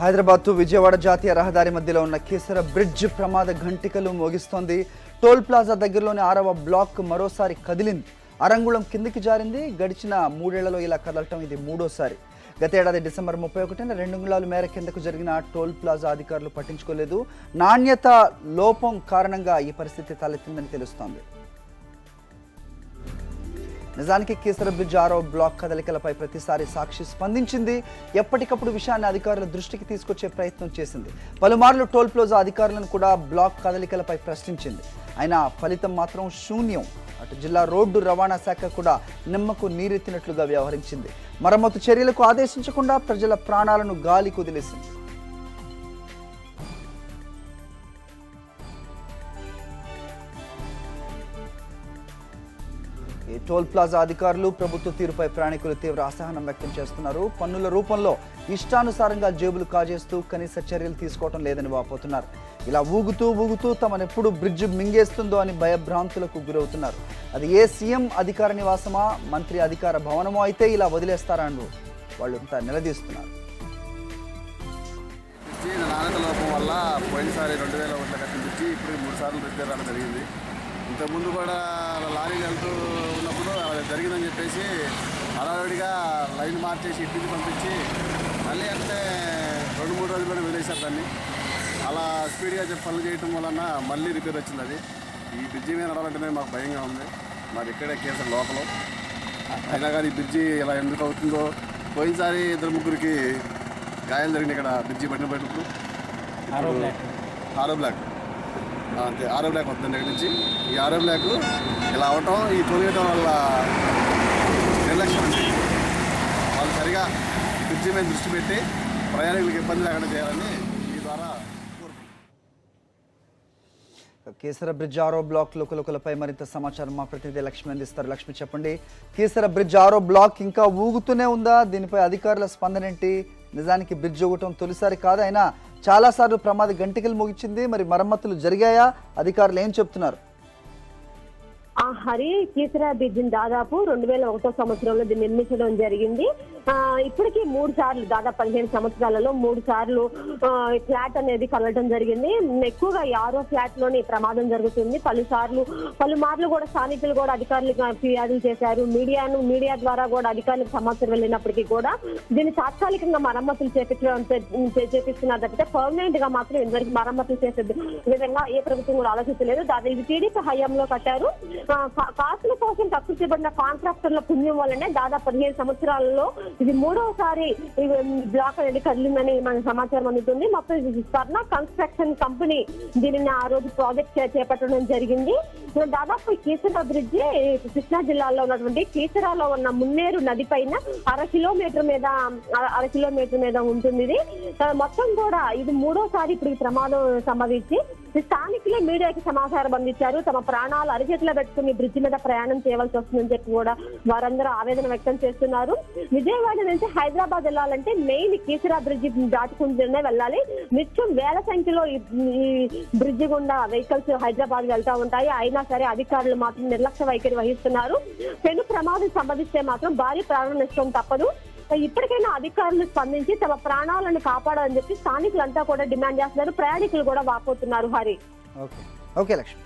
Hyderabad to Vijayawada జాతీయ రహదారి మధ్యలో ఉన్న కీసర బ్రిడ్జ్ ప్రమాద ఘంటికలు మోగిస్తోంది. టోల్ ప్లాజా దగ్గరలోని 6వ బ్లాక్ మరోసారి కదిలింది. అరంగుళం కిందికి జారింది. గడిచిన 3 ఏళ్లలో ఇలా కదలటం ఇది మూడోసారి. గత ఏడాది డిసెంబర్ 31న 2 అంగుళాల మేర కిందకు జరిగిన టోల్ ప్లాజా అధికారులు పట్టించుకోలేదు. నాణ్యత లోపం కారణంగా ఈ పరిస్థితి తలెత్తిందని తెలుస్తోంది. నిజానికి కీసర బ్రిడ్జ్ 6వ బ్లాక్ కదలికలపై ప్రతిసారి సాక్షి స్పందించింది. ఎప్పటికప్పుడు విషయాన్ని అధికారుల దృష్టికి తీసుకొచ్చే ప్రయత్నం చేసింది. పలుమార్లు టోల్ ప్లాజా అధికారులను కూడా బ్లాక్ కదలికలపై ప్రశ్నించింది. అయినా ఫలితం మాత్రం శూన్యం. అటు జిల్లా రోడ్డు రవాణా శాఖ కూడా నిమ్మకు నీరెత్తినట్లుగా వ్యవహరించింది. మరమ్మతు చర్యలకు ఆదేశించకుండా ప్రజల ప్రాణాలను గాలి కుదిలేసింది. ఈ టోల్ ప్లాజా అధికారులు ప్రభుత్వ తీరుపై ప్రయాణికులు తీవ్ర అసహనం వ్యక్తం చేస్తున్నారు. పన్నుల రూపంలో ఇష్టానుసారంగా జేబులు కాజేస్తూ కనీస చర్యలు తీసుకోవడం లేదని వాపోతున్నారు. ఇలా ఊగుతూ తమనెప్పుడు బ్రిడ్జ్ మింగేస్తుందో అని భయభ్రాంతులకు గురవుతున్నారు. అది ఏ సీఎం అధికార నివాసమా, మంత్రి అధికార భవనమో అయితే ఇలా వదిలేస్తారా అని వాళ్ళు అంతా నిలదీస్తున్నారు. నాణ్యత లోపం వల్ల పోయినసారి 2000 కోట్ల కట్టించి ఇప్పుడు 3 సార్లు రిపేర్ రావడం జరిగింది. ఇంతకుముందు కూడా లారీలు వెళ్తూ ఉన్నప్పుడు అలా జరిగిందని చెప్పేసి హడావిడిగా లైన్ మార్చేసి ఇంటికి పంపించి మళ్ళీ అంటే 2-3 రోజుల్లోనే వదిలేశారు దాన్ని. అలా స్పీడ్గా పనులు చేయటం వలన మళ్ళీ రిపేర్ వచ్చింది. అది ఈ బ్రిడ్జి మీద నడవాలంటేనే మాకు భయంగా ఉంది. మాది ఇక్కడే కేసర్ లోపల అయినా కానీ ఈ బ్రిడ్జి ఇలా ఎందుకు అవుతుందో. పోయినసారి 2-3 గాయాలు జరిగినాయి ఇక్కడ బ్రిడ్జి పట్టిన పట్టినప్పుడు. 6వ బ్లాక్ అంతే 6వ బ్లాక్ వస్తుంది దగ్గర నుంచి. ఈ 6వ బ్లాక్ ఇలా అవటం, ఈ తొలియటం వల్ల నిర్లక్ష్యం అండి. వాళ్ళు సరిగా బ్రిడ్జి మీద దృష్టి పెట్టి ప్రయాణికులకు ఇబ్బంది లేకుండా చేయాలని ఈ ద్వారా కీసర బ్రిడ్జ్ 6వ బ్లాక్ లోకలపై మరింత సమాచారం మా ప్రతినిధి లక్ష్మి అందిస్తారు. లక్ష్మి, చెప్పండి, కీసర బ్రిడ్జ్ 6వ బ్లాక్ ఇంకా ఊగుతూనే ఉందా? దీనిపై అధికారుల స్పందన ఏంటి? నిజానికి బ్రిడ్జ్ ఊగటం తొలిసారి కాదు, అయినా చాలాసార్లు ప్రమాద గంటికలు ముగిచింది. మరి మరమ్మతులు జరిగాయా? అధికారులు ఏం చెప్తున్నారు? హరి, కీసర బ్రిడ్జిని దాదాపు 2001 సంవత్సరంలో దీన్ని నిర్మించడం జరిగింది. ఇప్పటికీ 3 సార్లు, దాదాపు 15 సంవత్సరాలలో 3 సార్లు ఫ్లాట్ అనేది కలవడం జరిగింది. ఎక్కువగా 6వ ఫ్లాట్ లోని ప్రమాదం జరుగుతుంది. పలుమార్లు కూడా స్థానికులు కూడా అధికారులకు ఫిర్యాదులు చేశారు. మీడియా ద్వారా కూడా అధికారులకు సమాచారం వెళ్ళినప్పటికీ కూడా దీన్ని తాత్కాలికంగా మరమ్మతులు చేపిస్తున్నారు తప్పితే పర్మనెంట్ గా మాత్రం ఇంతవరకు మరమ్మతులు చేసే విధంగా ఏ ప్రభుత్వం కూడా ఆలోచించలేదు. ఇది టీడీపీ హయాంలో కట్టారు. కాసుల కోసం తక్కువ చేయబడిన కాంట్రాక్టర్ల పుణ్యం వల్లనే దాదాపు 15 సంవత్సరాలలో ఇది 3వసారి బ్లాక్ అనేది కదిలిందని మనకు సమాచారం అందుతుంది. మొత్తం స్వర్ణ కన్స్ట్రక్షన్ కంపెనీ దీనిని ఆ రోజు ప్రాజెక్ట్ చేపట్టడం జరిగింది. దాదాపు కీసర బ్రిడ్జి కృష్ణా జిల్లాలో ఉన్నటువంటి కీసరాలో ఉన్న మున్నేరు నది పైన 1/2 కిలోమీటర్ మీద ఉంటుంది. ఇది మొత్తం కూడా ఇది 3వసారి ఇప్పుడు ఈ ప్రమాదం సంభవించి స్థానికులే మీడియాకి సమాచారం అందించారు. తమ ప్రాణాలు అరిచేతిలో పెట్టుకుని బ్రిడ్జి మీద ప్రయాణం చేయవలసి వస్తుందని చెప్పి కూడా వారందరూ ఆవేదన వ్యక్తం చేస్తున్నారు. విజయవాడ నుంచి హైదరాబాద్ వెళ్ళాలంటే మెయిన్ కీసరా బ్రిడ్జి దాటుకుంటూనే వెళ్ళాలి. నిత్యం వేల సంఖ్యలో ఈ బ్రిడ్జి గుండా వెహికల్స్ హైదరాబాద్ వెళ్తా ఉంటాయి. అయినా సరే అధికారులు మాత్రం నిర్లక్ష్య వైఖరి వహిస్తున్నారు. పెను ప్రమాదం సంభవిస్తే మాత్రం భారీ ప్రాణ నష్టం తప్పదు. ఇప్పటికైనా అధికారులు స్పందించి తమ ప్రాణాలను కాపాడాలని చెప్పి స్థానికులంతా కూడా డిమాండ్ చేస్తున్నారు. ప్రయాణికులు కూడా వాపోతున్నారు. హరి, ఓకే లక్ష్మి.